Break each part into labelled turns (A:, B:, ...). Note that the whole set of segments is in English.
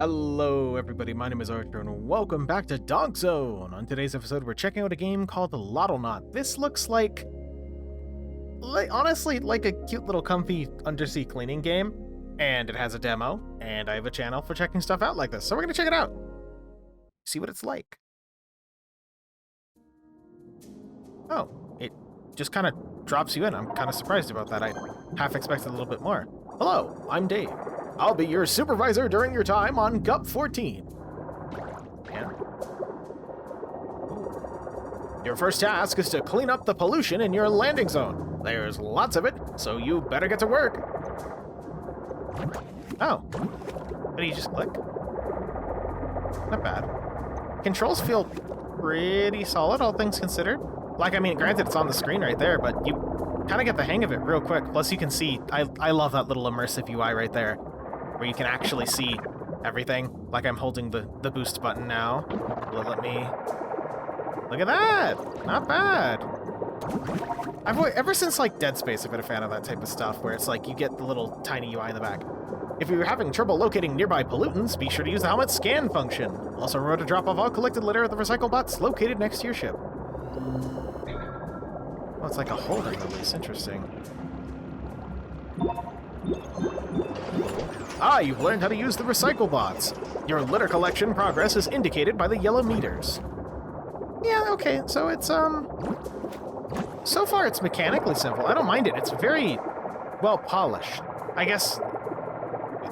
A: Hello everybody, my name is Archer and welcome back to Donk-Zone. On today's episode we're checking out a game called Loddlenaut. This looks like honestly like a cute little comfy undersea cleaning game, and it has a demo, and I have a channel for checking stuff out like this, so we're gonna check it out. See what it's like. Oh, it just kind of drops you in. I'm kind of surprised about that. I half expected a little bit more. Hello, I'm Dave. I'll be your supervisor during your time on GUP 14. Yeah. Your first task is to clean up the pollution in your landing zone. There's lots of it, so you better get to work. Oh. But you just click? Not bad. Controls feel pretty solid, all things considered. Like, I mean, granted, it's on the screen right there, but you kind of get the hang of it real quick. Plus, you can see, I love that little immersive UI right there, where you can actually see everything. Like I'm holding the boost button now. Will it let me... Look at that! Not bad! Ever since, like, Dead Space, I've been a fan of that type of stuff, where it's like you get the little tiny UI in the back. If you're having trouble locating nearby pollutants, be sure to use the helmet scan function. Also remember to drop off all collected litter at the recycle bots located next to your ship. Oh, it's like a holder release. Interesting. Ah, you've learned how to use the recycle bots. Your litter collection progress is indicated by the yellow meters. Yeah, okay, so it's, so far it's mechanically simple. I don't mind it. It's very well polished. I guess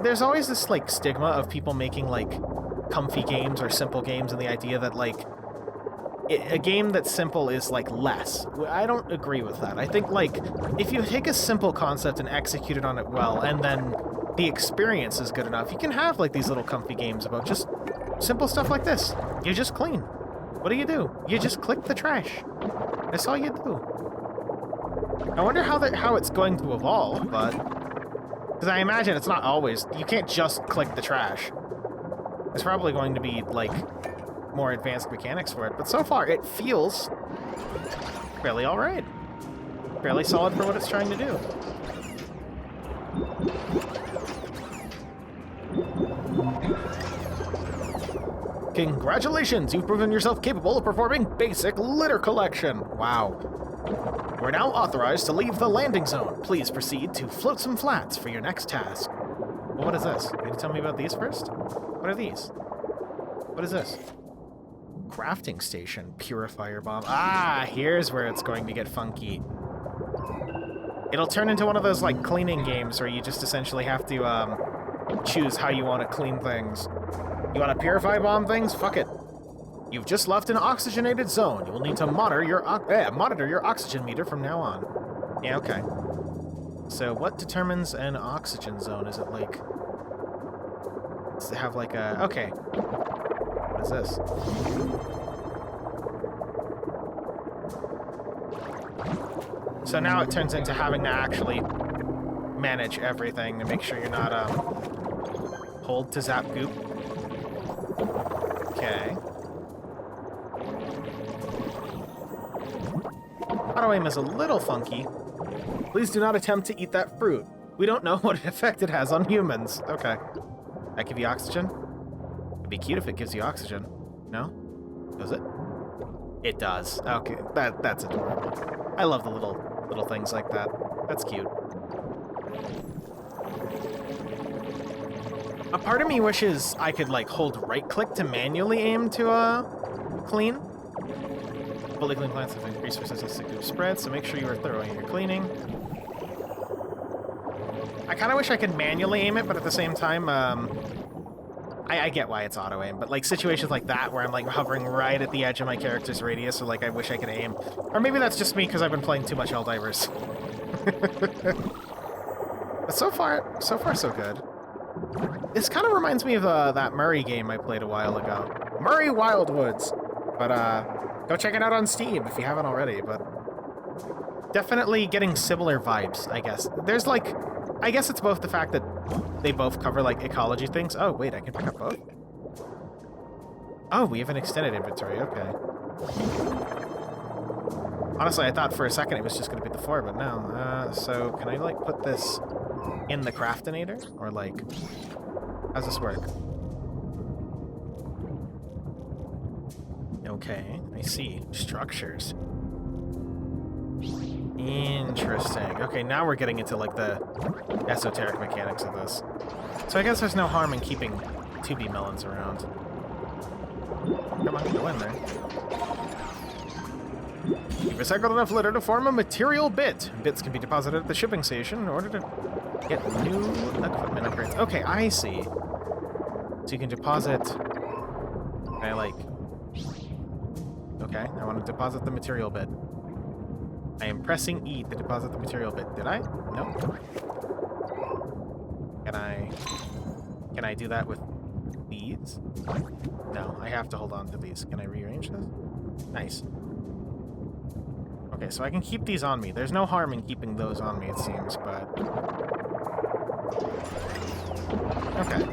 A: there's always this, like, stigma of people making, like, comfy games or simple games, and the idea that, like, a game that's simple is, like, less. I don't agree with that. I think, like, if you take a simple concept and execute it on it well, and then the experience is good enough, you can have, like, these little comfy games about just simple stuff like this. You just clean. What do? You just click the trash. That's all you do. I wonder how it's going to evolve, but... Because I imagine it's not always... You can't just click the trash. There's probably going to be, like, more advanced mechanics for it, but so far it feels fairly alright. Fairly solid for what it's trying to do. Congratulations! You've proven yourself capable of performing basic litter collection! Wow. We're now authorized to leave the landing zone. Please proceed to float some flats for your next task. Well, what is this? Can you tell me about these first? What are these? What is this? Crafting station. Purifier bomb. Ah, here's where it's going to get funky. It'll turn into one of those, like, cleaning games where you just essentially have to, choose how you want to clean things. You want to purify bomb things? Fuck it. You've just left an oxygenated zone. You will need to monitor your oxygen meter from now on. Yeah, okay. So what determines an oxygen zone? Is it like... Does it have like a... Okay. What is this? So now it turns into having to actually manage everything and make sure you're not, hold to zap goop. Okay. Auto aim is a little funky. Please do not attempt to eat that fruit. We don't know what effect it has on humans. Okay. That give you oxygen? It'd be cute if it gives you oxygen. No? Does it? It does. Okay, that's adorable. I love the little things like that. That's cute. A part of me wishes I could, like, hold right-click to manually aim to, clean. Fully clean plants have increased resistance to goop spread, so make sure you are thorough in your cleaning. I kind of wish I could manually aim it, but at the same time, I get why it's auto-aim, but, like, situations like that where I'm, like, hovering right at the edge of my character's radius, or, like, I wish I could aim. Or maybe that's just me because I've been playing too much Helldivers. But so far, so good. This kind of reminds me of that Murray game I played a while ago. Murray Wildwoods! But, go check it out on Steam if you haven't already, but... Definitely getting similar vibes, I guess. There's, like... I guess it's both the fact that they both cover, like, ecology things. Oh, wait, I can pick up both? Oh, we have an extended inventory, okay. Honestly, I thought for a second it was just going to be the 4, but no. So, can I, like, put this in the craftinator? Or, like... How's this work? Okay, I see. Structures. Interesting. Okay, now we're getting into, like, the esoteric mechanics of this. So I guess there's no harm in keeping 2B melons around. Come on, go in there. You've recycled enough litter to form a material bit. Bits can be deposited at the shipping station in order to get new equipment upgrades. Okay, I see. So you can deposit... I like... Okay, I want to deposit the material bit. I am pressing E to deposit the material bit. Did I? No. Can I do that with these? No, I have to hold on to these. Can I rearrange this? Nice. Okay, so I can keep these on me. There's no harm in keeping those on me, it seems, but... Okay.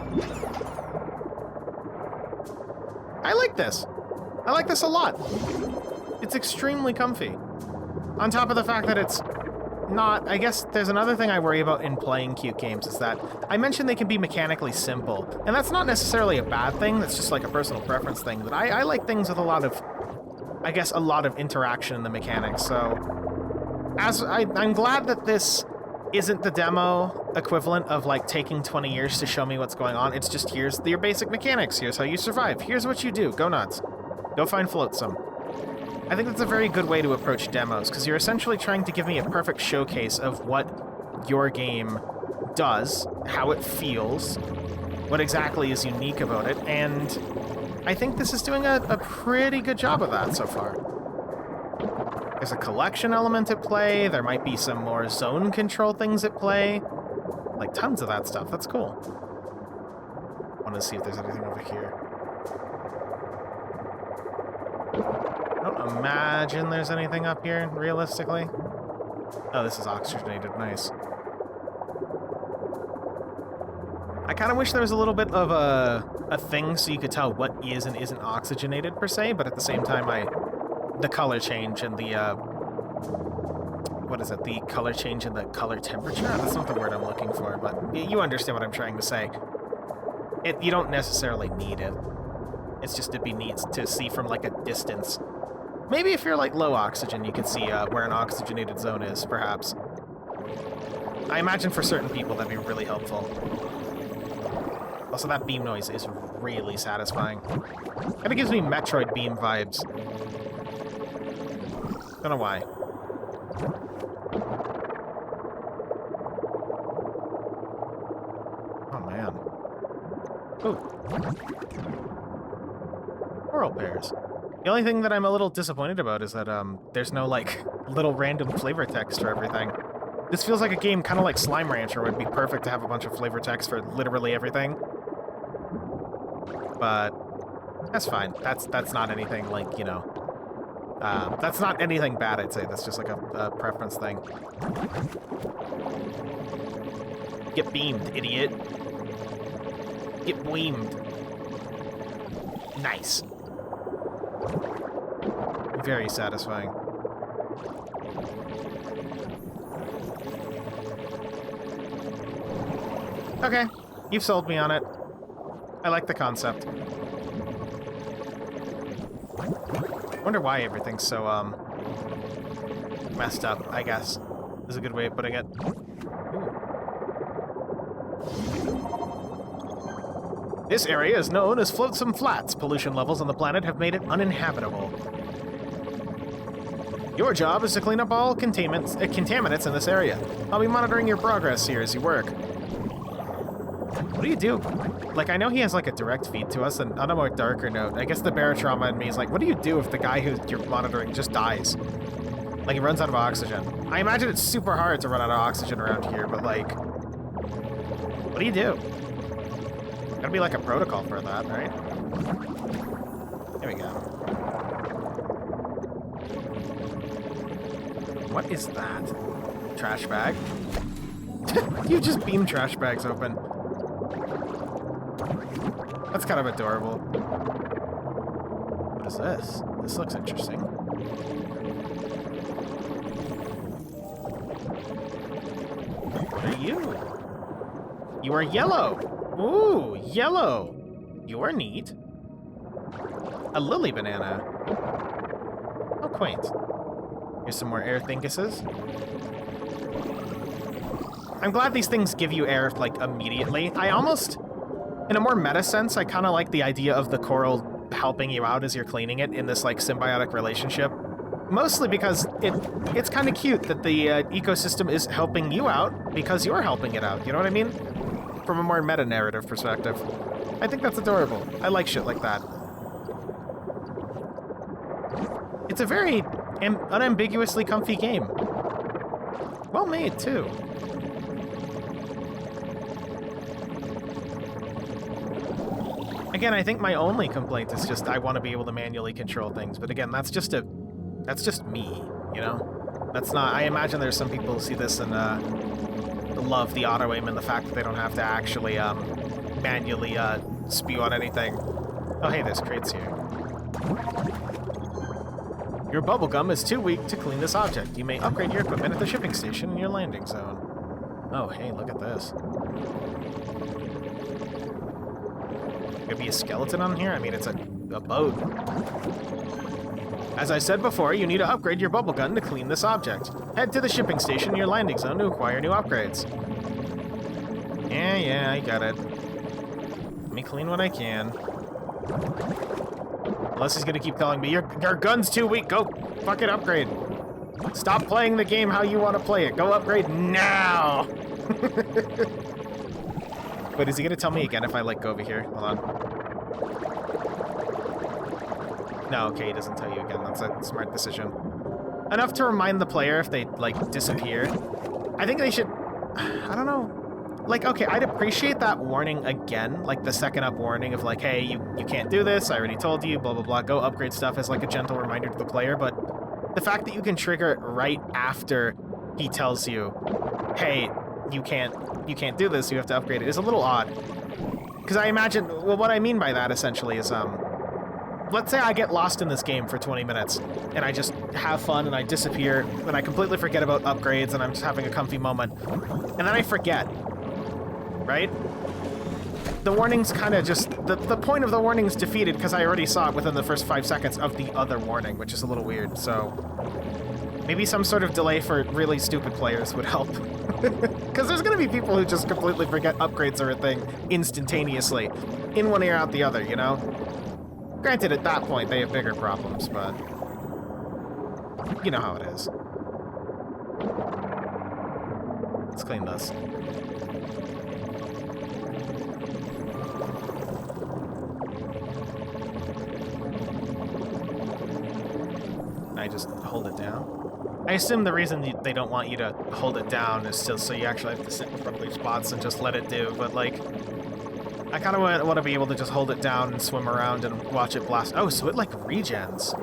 A: I like this. I like this a lot. It's extremely comfy. On top of the fact that it's not... I guess there's another thing I worry about in playing cute games is that I mentioned they can be mechanically simple. And that's not necessarily a bad thing. That's just like a personal preference thing. But I like things with a lot of... I guess a lot of interaction in the mechanics. So I'm glad that this isn't the demo equivalent of like taking 20 years to show me what's going on. It's just here's your basic mechanics. Here's how you survive. Here's what you do. Go nuts. Go find flotsam. I think that's a very good way to approach demos, because you're essentially trying to give me a perfect showcase of what your game does, how it feels, what exactly is unique about it, and I think this is doing a pretty good job of that so far. There's a collection element at play, there might be some more zone control things at play, like tons of that stuff. That's cool. I want to see if there's anything over here. I don't imagine there's anything up here, realistically. Oh, this is oxygenated. Nice. I kind of wish there was a little bit of a thing so you could tell what is and isn't oxygenated, per se, but at the same time, the color change and the, what is it? The color change and the color temperature? That's not the word I'm looking for, but you understand what I'm trying to say. You don't necessarily need it. It's just it'd be neat to see from, like, a distance. Maybe if you're, like, low oxygen, you can see where an oxygenated zone is, perhaps. I imagine for certain people that'd be really helpful. Also, that beam noise is really satisfying. Kinda gives me Metroid beam vibes. Don't know why. Oh, man. Ooh. Coral pears. The only thing that I'm a little disappointed about is that there's no, like, little random flavor text for everything. This feels like a game kind of like Slime Rancher would be perfect to have a bunch of flavor text for literally everything. But that's fine. That's not anything, like, you know... that's not anything bad, I'd say. That's just like a preference thing. Get beamed, idiot. Get beamed. Nice. Very satisfying. Okay, you've sold me on it. I like the concept. Wonder why everything's so, messed up, I guess, is a good way of putting it. Ooh. This area is known as Flotsam Flats. Pollution levels on the planet have made it uninhabitable. Your job is to clean up all contaminants in this area. I'll be monitoring your progress here as you work. What do you do? Like, I know he has, like, a direct feed to us, and on a more darker note, I guess the barotrauma in me is like, what do you do if the guy who you're monitoring just dies? Like, he runs out of oxygen. I imagine it's super hard to run out of oxygen around here, but, like... What do you do? Gotta be, like, a protocol for that, right? There we go. What is that? Trash bag? You just beam trash bags open. That's kind of adorable. What is this? This looks interesting. What are you? You are yellow! Ooh, yellow! You are neat. A lily banana. Oh, quaint. Here's some more air thinguses. I'm glad these things give you air, like, immediately. I almost, in a more meta sense, I kind of like the idea of the coral helping you out as you're cleaning it in this, like, symbiotic relationship. Mostly because it's kind of cute that the ecosystem is helping you out because you're helping it out, you know what I mean? From a more meta-narrative perspective. I think that's adorable. I like shit like that. It's a very unambiguously comfy game. Well made, too. Again, I think my only complaint is just I want to be able to manually control things, but again, that's just me, you know? That's not... I imagine there's some people who see this and love the auto-aim and the fact that they don't have to actually manually spew out anything. Oh, hey, there's crates here. Your bubblegum is too weak to clean this object. You may upgrade your equipment at the shipping station in your landing zone. Oh, hey, look at this. Could be a skeleton on here? I mean, it's a boat. As I said before, you need to upgrade your bubble gun to clean this object. Head to the shipping station in your landing zone to acquire new upgrades. Yeah, I got it. Let me clean what I can. Unless he's gonna keep telling me, your gun's too weak, go fucking upgrade. Stop playing the game how you want to play it. Go upgrade now! Wait, is he gonna tell me again if I, like, go over here? Hold on. No, okay, he doesn't tell you again. That's a smart decision. Enough to remind the player if they, like, disappear. I think they should... I don't know. Like, okay, I'd appreciate that warning again. Like, the second up warning of, like, hey, you can't do this. I already told you, blah, blah, blah. Go upgrade stuff as, like, a gentle reminder to the player. But the fact that you can trigger it right after he tells you, hey, you can't do this, you have to upgrade it, is a little odd. Because I imagine... Well, what I mean by that, essentially, is, let's say I get lost in this game for 20 minutes, and I just have fun, and I disappear, and I completely forget about upgrades, and I'm just having a comfy moment. And then I forget. Right? The warning's kind of just... The point of the warning's defeated, because I already saw it within the first 5 seconds of the other warning, which is a little weird, so... Maybe some sort of delay for really stupid players would help. Because there's going to be people who just completely forget upgrades are a thing instantaneously. In one ear, out the other, you know? Granted, at that point, they have bigger problems, but... You know how it is. Let's clean this. I just hold it down? I assume the reason they don't want you to hold it down is still so you actually have to sit in front of these spots and just let it do, but, like... I kind of want to be able to just hold it down and swim around and watch it blast. Oh, so it, like, regens.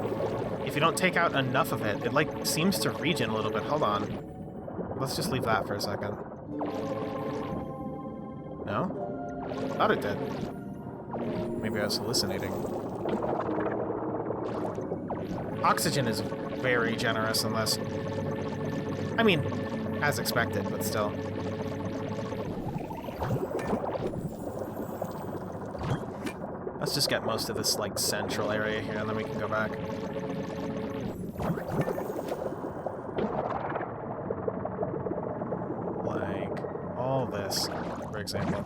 A: If you don't take out enough of it, it, like, seems to regen a little bit. Hold on. Let's just leave that for a second. No? Thought it did. Maybe I was hallucinating. Oxygen is very generous in this. I mean, as expected, but still. Let's just get most of this, like, central area here, and then we can go back. Like, all this, for example.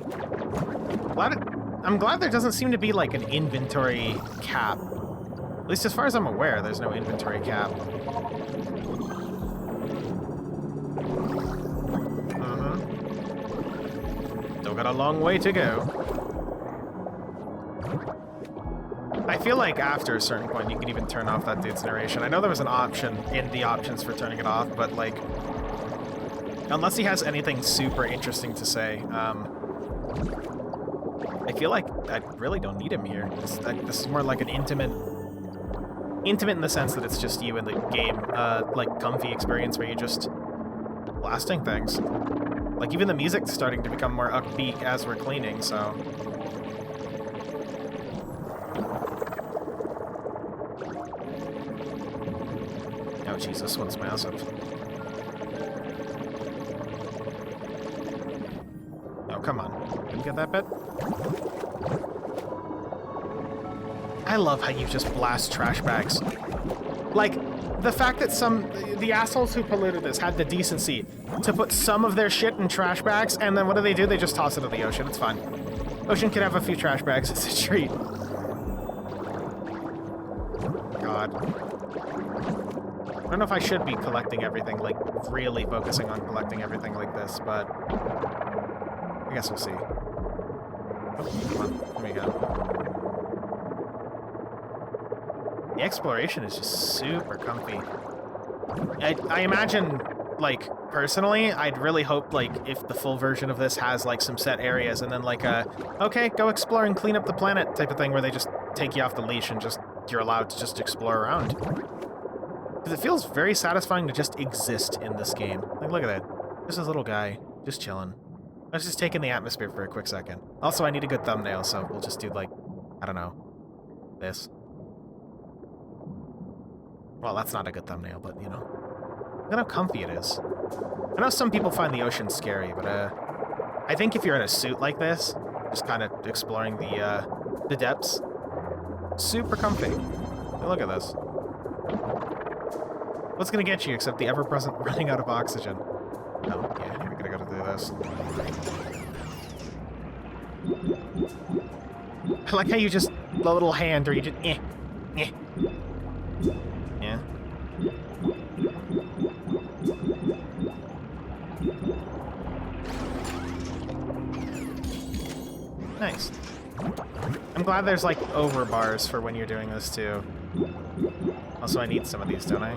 A: I'm glad there doesn't seem to be, like, an inventory cap. At least as far as I'm aware, there's no inventory cap. Still got a long way to go. I feel like after a certain point, you can even turn off that dude's narration. I know there was an option in the options for turning it off, but, like, unless he has anything super interesting to say, I feel like I really don't need him here. This is more like an intimate in the sense that it's just you in the game, like, comfy experience where you're just blasting things. Like, even the music's starting to become more upbeat as we're cleaning, so... Oh, jeez, this one's massive. Oh, come on. Did you get that bit? I love how you just blast trash bags. Like, the fact that the assholes who polluted this had the decency to put some of their shit in trash bags, and then what do? They just toss it in the ocean. It's fine. Ocean can have a few trash bags. It's a treat. God. I don't know if I should be collecting everything, like, really focusing on collecting everything like this, but I guess we'll see. Oh, come on. There we go. The exploration is just super comfy. I imagine, like, personally, I'd really hope, like, if the full version of this has, like, some set areas and then, like, okay, go explore and clean up the planet type of thing where they just take you off the leash and just, you're allowed to just explore around. Because it feels very satisfying to just exist in this game. Like, look at that. Just this little guy, just chilling. I was just taking the atmosphere for a quick second. Also, I need a good thumbnail, so we'll just do, like, I don't know, this. Well, that's not a good thumbnail, but, you know. Look at how comfy it is. I know some people find the ocean scary, but, I think if you're in a suit like this, just kind of exploring the depths, super comfy. Hey, look at this. What's gonna get you except the ever-present running out of oxygen? Oh, yeah, you're gonna gotta do this. I like how you just, the little hand, or you just, Yeah. Nice. I'm glad there's, like, over bars for when you're doing this, too. Also, I need some of these, don't I?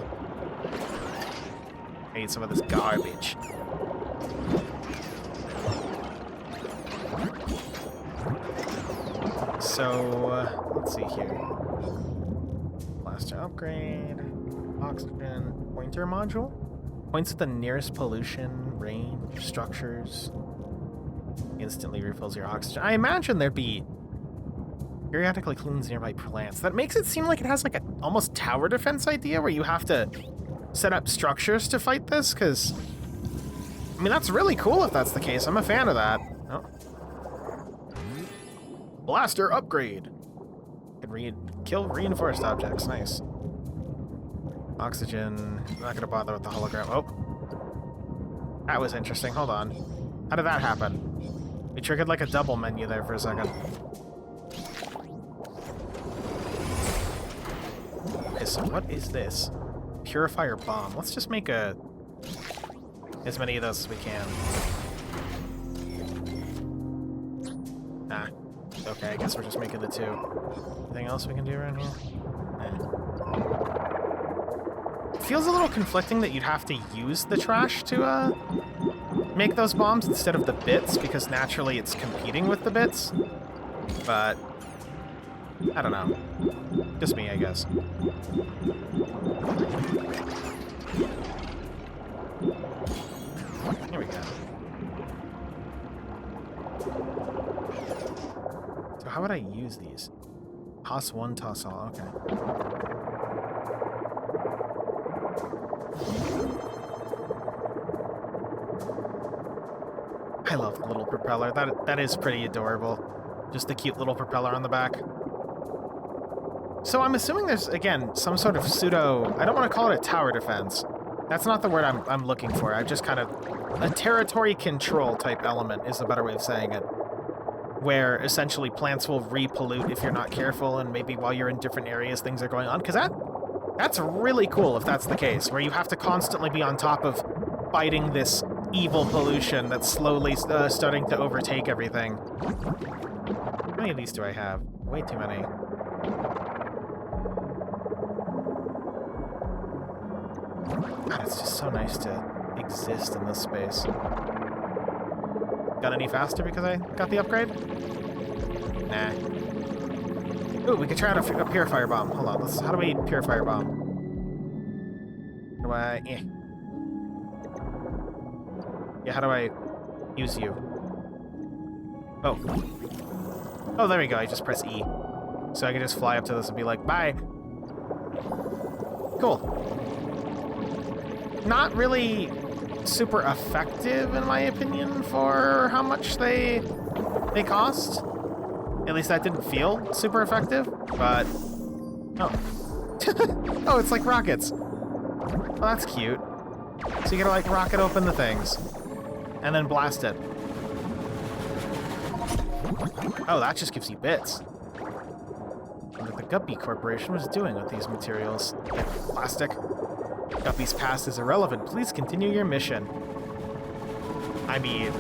A: I need some of this garbage. So, let's see here. Blaster upgrade. Oxygen. Pointer module? Points at the nearest pollution, range, structures. Instantly refills your oxygen. I imagine there'd be periodically cleans nearby plants. That makes it seem like it has like an almost tower defense idea where you have to set up structures to fight this, because I mean, that's really cool if that's the case. I'm a fan of that. Oh. Blaster upgrade. Can kill reinforced objects. Nice. Oxygen. Not gonna bother with the hologram. Oh. That was interesting. Hold on. How did that happen? We triggered like a double menu there for a second. Okay, so what is this? Purifier bomb. Let's just make as many of those as we can. Ah. Okay, I guess we're just making the two. Anything else we can do around here? It feels a little conflicting that you'd have to use the trash to, make those bombs instead of the bits, because naturally it's competing with the bits. But I don't know. Just me, I guess. Here we go. So how would I use these? Toss one, toss all. Okay. I love the little propeller. That is pretty adorable. Just the cute little propeller on the back. So I'm assuming there's, again, some sort of pseudo... I don't want to call it a tower defense. That's not the word I'm looking for. I've just kind of... A territory control type element is the better way of saying it. Where, essentially, plants will re-pollute if you're not careful, and maybe while you're in different areas, things are going on. Because that's really cool if that's the case, where you have to constantly be on top of fighting this evil pollution that's slowly starting to overtake everything. How many of these do I have? Way too many. God, it's just so nice to exist in this space. Got any faster because I got the upgrade? Nah. Ooh, we could try out a purifier bomb. Hold on, how do we purifier bomb? Yeah, how do I use you? Oh. Oh, there we go. I just press E. So I can just fly up to this and be like, bye. Cool. Not really super effective, in my opinion, for how much they cost. At least that didn't feel super effective, but Oh. Oh, it's like rockets. Oh, that's cute. So you gotta, like, rocket open the things. And then blast it. Oh, that just gives you bits. What the Guppy Corporation was doing with these materials. Plastic. Guppy's past is irrelevant. Please continue your mission. I mean,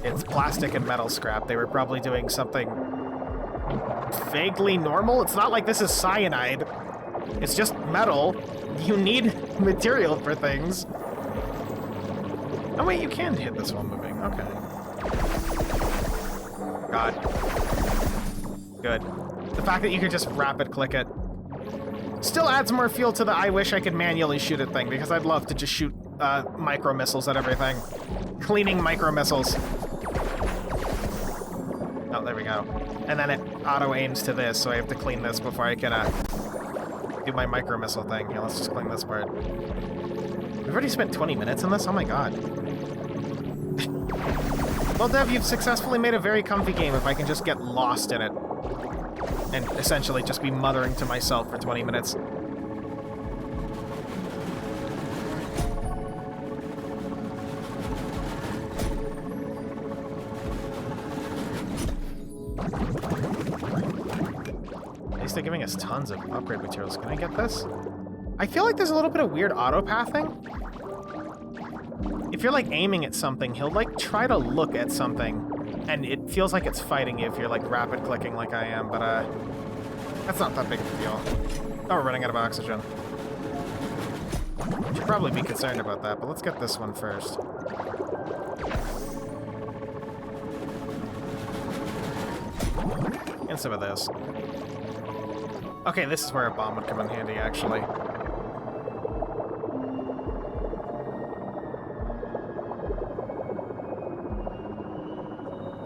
A: it's plastic and metal scrap. They were probably doing something vaguely normal. It's not like this is cyanide. It's just metal. You need material for things. Oh wait, you can hit this while moving. Okay. God. Good. The fact that you could just rapid click it still adds more fuel to the I wish I could manually shoot it thing, because I'd love to just shoot micro missiles at everything. Cleaning micro missiles. Oh, there we go. And then it auto aims to this, so I have to clean this before I can do my micro missile thing. Yeah, let's just clean this part. We've already spent 20 minutes on this? Oh my god. Well, Dev, you've successfully made a very comfy game if I can just get lost in it. And essentially just be muttering to myself for 20 minutes. At least they're giving us tons of upgrade materials. Can I get this? I feel like there's a little bit of weird auto-pathing. If you're, like, aiming at something, he'll, like, try to look at something, and it feels like it's fighting you if you're, like, rapid-clicking like I am, but, that's not that big of a deal. Oh, we're running out of oxygen. Should probably be concerned about that, but let's get this one first. And some of this. Okay, this is where a bomb would come in handy, actually.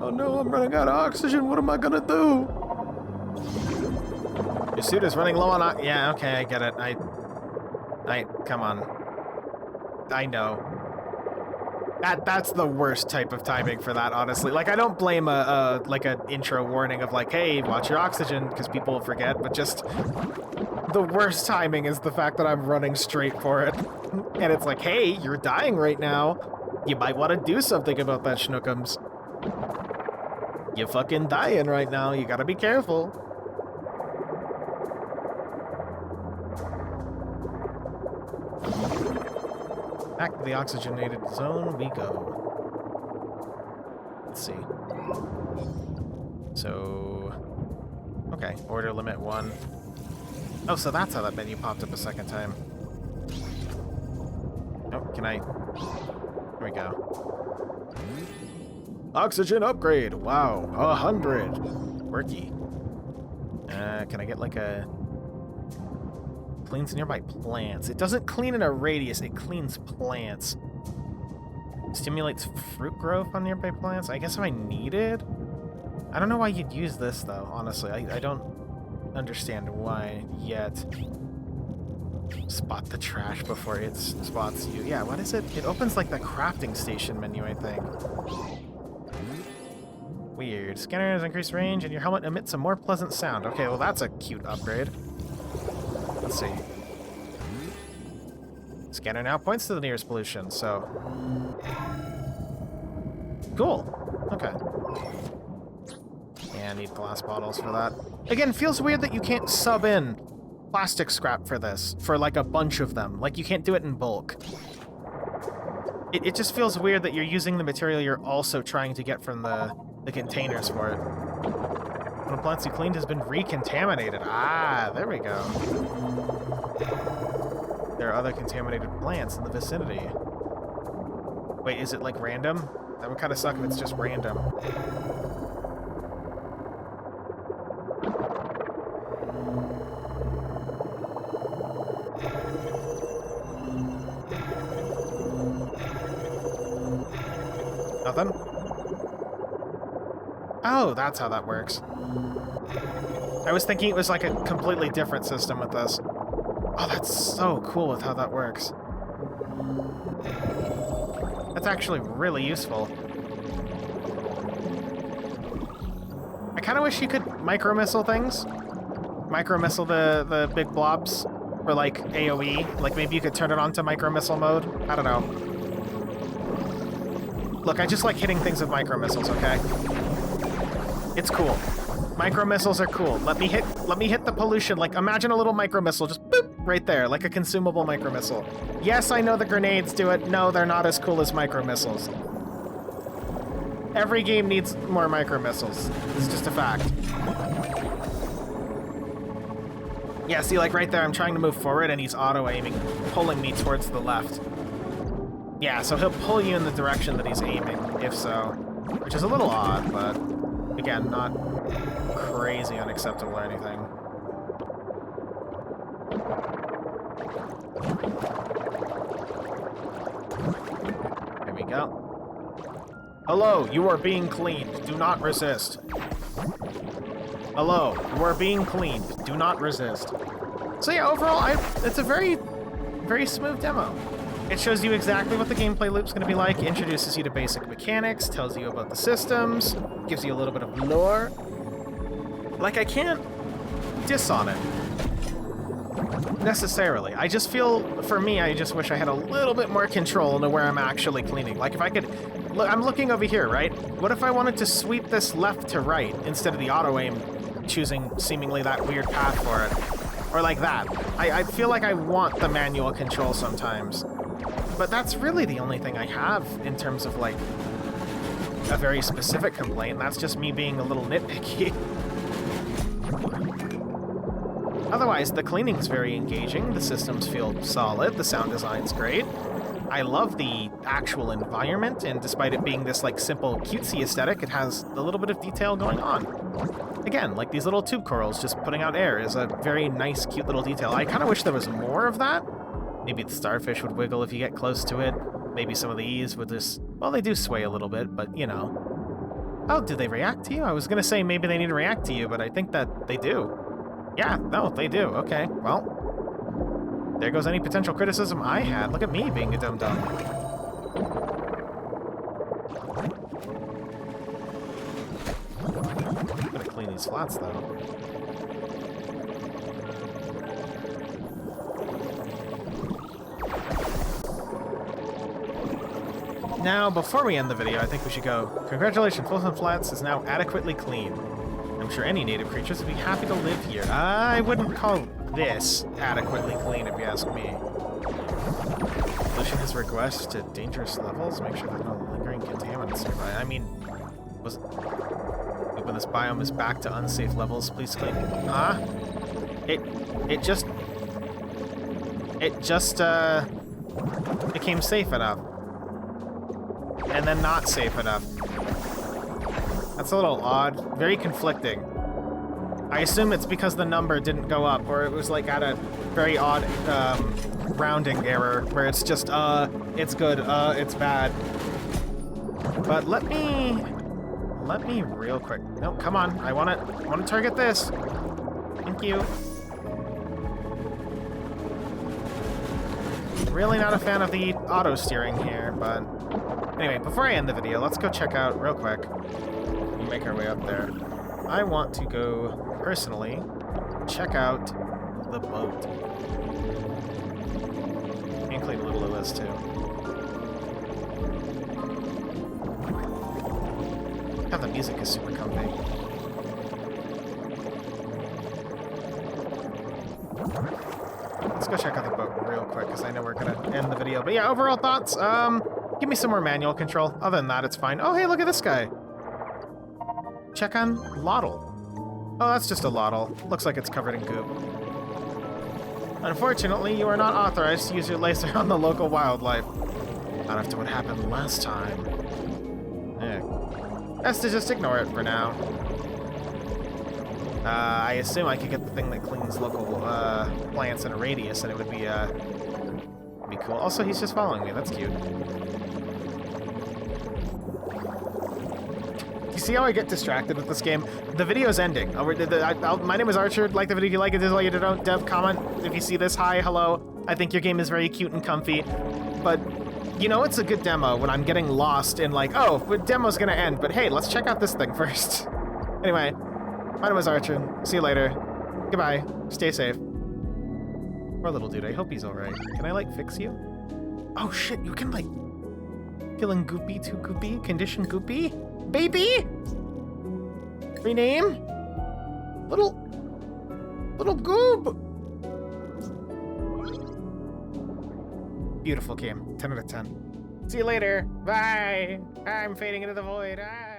A: Oh no, I'm running out of oxygen. What am I gonna do? Your suit is running low on yeah, okay, I get it. Come on. I know. That's the worst type of timing for that, honestly. Like, I don't blame like an intro warning of like, hey, watch your oxygen, because people will forget, but just the worst timing is the fact that I'm running straight for it. And it's like, hey, you're dying right now. You might want to do something about that, Schnookums. You're fucking dying right now. You gotta be careful. Back to the oxygenated zone we go. Let's see. So... okay, order limit 1. Oh, so that's how that menu popped up a second time. Oh, can I... there we go. Oxygen upgrade! Wow, 100! Quirky. Can I get like a... cleans nearby plants. It doesn't clean in a radius, it cleans plants. Stimulates fruit growth on nearby plants? I guess if I needed? I don't know why you'd use this, though, honestly. I don't understand why yet. Spot the trash before it spots you. Yeah, what is it? It opens like the crafting station menu, I think. Weird. Scanner has increased range and your helmet emits a more pleasant sound. Okay, well that's a cute upgrade. Let's see. Scanner now points to the nearest pollution, so... cool. Okay. Yeah, I need glass bottles for that. Again, feels weird that you can't sub in plastic scrap for this, for like a bunch of them. Like, you can't do it in bulk. It just feels weird that you're using the material you're also trying to get from the containers for it. One of the plants you cleaned has been recontaminated. Ah, there we go. There are other contaminated plants in the vicinity. Wait, is it like random? That would kind of suck if it's just random. Nothing? Oh, that's how that works. I was thinking it was like a completely different system with this. Oh, that's so cool with how that works. That's actually really useful. I kind of wish you could micro-missile things. Micro missile the big blobs for like AoE. Like maybe you could turn it on to micro missile mode. I don't know. Look, I just like hitting things with micro missiles, okay? It's cool. Micro missiles are cool. Let me hit the pollution. Like imagine a little micro missile just boop right there, like a consumable micro missile. Yes, I know the grenades do it. No, they're not as cool as micro missiles. Every game needs more micro missiles. It's just a fact. Yeah, see, like right there, I'm trying to move forward and he's auto-aiming, pulling me towards the left. Yeah, so he'll pull you in the direction that he's aiming, if so. Which is a little odd, but again, not crazy unacceptable or anything. There we go. Hello, you are being cleaned. Do not resist. Hello, you are being cleaned. Do not resist. So yeah, overall, it's a very, very smooth demo. It shows you exactly what the gameplay loop's going to be like, introduces you to basic mechanics, tells you about the systems, gives you a little bit of lore. Like, I can't diss on it necessarily. I just feel, for me, I just wish I had a little bit more control into where I'm actually cleaning. Like, if I could... I'm looking over here, right? What if I wanted to sweep this left to right instead of the auto-aim choosing seemingly that weird path for it? Or like that. I feel like I want the manual control sometimes. But that's really the only thing I have in terms of, like, a very specific complaint. That's just me being a little nitpicky. Otherwise, the cleaning's very engaging, the systems feel solid, the sound design's great. I love the actual environment, and despite it being this, like, simple, cutesy aesthetic, it has a little bit of detail going on. Again, like these little tube corals just putting out air is a very nice, cute little detail. I kind of wish there was more of that. Maybe the starfish would wiggle if you get close to it. Maybe some of the E's would just... Well, they do sway a little bit, but, you know. Oh, do they react to you? I was going to say maybe they need to react to you, but I think that they do. Yeah, no, they do. Okay, well. There goes any potential criticism I had. Look at me being a dum-dum. I'm gonna clean these flats, though. Now, before we end the video, I think we should go, congratulations, Folsom Flats is now adequately clean. I'm sure any native creatures would be happy to live here. I wouldn't call this adequately clean, if you ask me. Pollution has regressed to dangerous levels. Make sure there's no lingering contaminants nearby. I mean, when this biome is back to unsafe levels, please clean. Huh? It just became safe enough. And then not safe enough. That's a little odd. Very conflicting. I assume it's because the number didn't go up, or it was like at a very odd rounding error, where it's just, it's good, it's bad. But let me real quick. No, come on. I want to target this. Thank you. Really not a fan of the auto steering here, but anyway, before I end the video, let's go check out real quick. We'll make our way up there. I want to go personally check out the boat. And clean a little of this too. God, the music is super comfy. Let's go check out the boat real quick, because I know we're gonna end the video. But yeah, overall thoughts, give me some more manual control. Other than that, it's fine. Oh, hey, look at this guy. Check on Loddle. Oh, that's just a Loddle. Looks like it's covered in goop. Unfortunately, you are not authorized to use your laser on the local wildlife. Not after what happened last time. Best to just ignore it for now. I assume I could get the thing that cleans local plants in a radius, and it would be cool. Also, he's just following me. That's cute. You see how I get distracted with this game? The video's ending. My name is Archer. Like the video if you like it. Dislike it. Don't dev comment. If you see this, hi, hello. I think your game is very cute and comfy. But, you know, it's a good demo when I'm getting lost in like, oh, the demo's gonna end. But hey, let's check out this thing first. Anyway, my name is Archer. See you later. Goodbye. Goodbye. Stay safe. Poor little dude. I hope he's alright. Can I, like, fix you? Oh, shit. You can, like... Feeling goopy, too goopy? Condition goopy? Baby? Rename? Little goob! Beautiful game. 10 out of 10. See you later. Bye. I'm fading into the void. Ah.